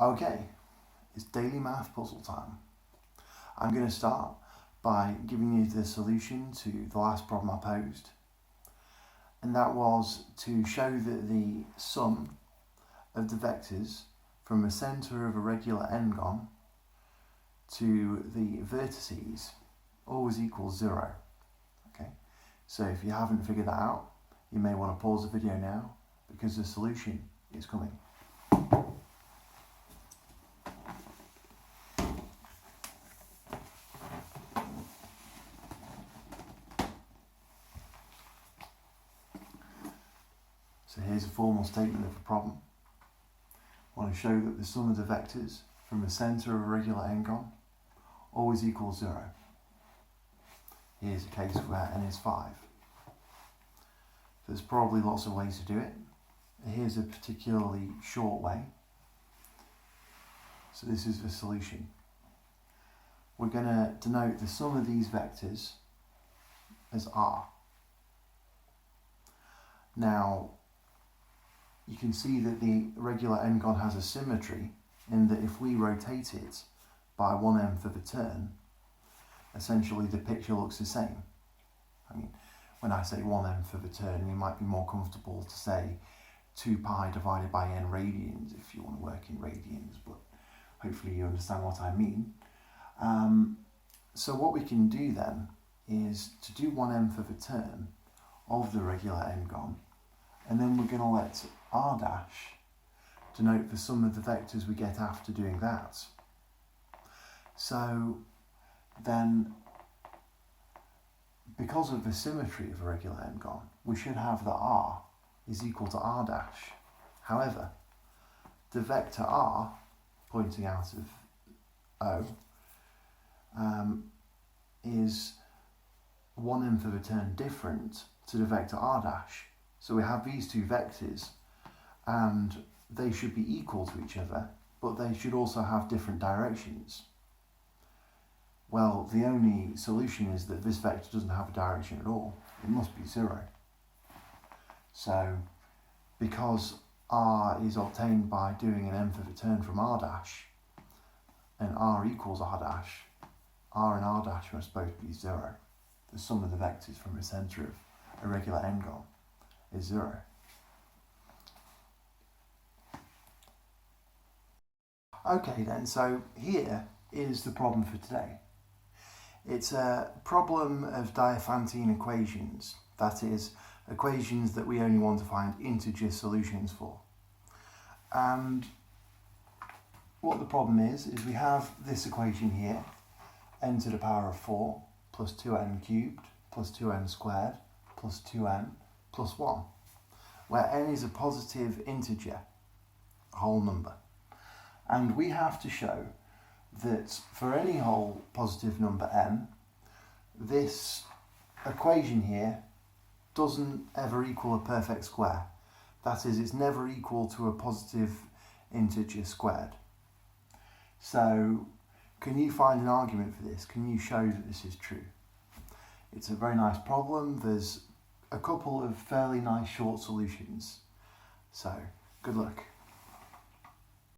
Okay, it's daily math puzzle time. I'm going to start by giving you the solution to the last problem I posed, and that was to show that the sum of the vectors from the centre of a regular n-gon to the vertices always equals 0. Okay, so if you haven't figured that out, you may want to pause the video now because the solution is coming. So here's a formal statement of the problem. I want to show that the sum of the vectors from the centre of a regular n-gon always equals 0. Here's a case where n is 5. There's probably lots of ways to do it. Here's a particularly short way. So this is the solution. We're going to denote the sum of these vectors as r. Now, you can see that the regular n-gon has a symmetry in that if we rotate it by 1/n of a turn, essentially the picture looks the same. I mean, when I say 1/n of a turn, we might be more comfortable to say 2 pi divided by n radians if you want to work in radians, but hopefully you understand what I mean. So what we can do then is to do 1/n of a turn of the regular n-gon, and then we're going to let r dash denote the sum of the vectors we get after doing that. So then, because of the symmetry of a regular n-gon, we should have that r is equal to r dash. However, the vector r, pointing out of O, is 1/n of a turn different to the vector r dash. So we have these two vectors, and they should be equal to each other, but they should also have different directions. Well, the only solution is that this vector doesn't have a direction at all. It must be 0. So, because r is obtained by doing an n of a turn from r dash, and r equals r dash, r and r dash must both be 0. The sum of the vectors from the centre of a regular n-gon is 0. Okay then, so here is the problem for today. It's a problem of Diophantine equations, that is, equations that we only want to find integer solutions for. And what the problem is we have this equation here, n to the power of 4 plus 2n cubed plus 2n squared plus 2n plus 1, where n is a positive integer, a whole number. And we have to show that for any whole positive number n, this equation here doesn't ever equal a perfect square. That is, it's never equal to a positive integer squared. So, can you find an argument for this? Can you show that this is true? It's a very nice problem. There's a couple of fairly nice short solutions. So, good luck.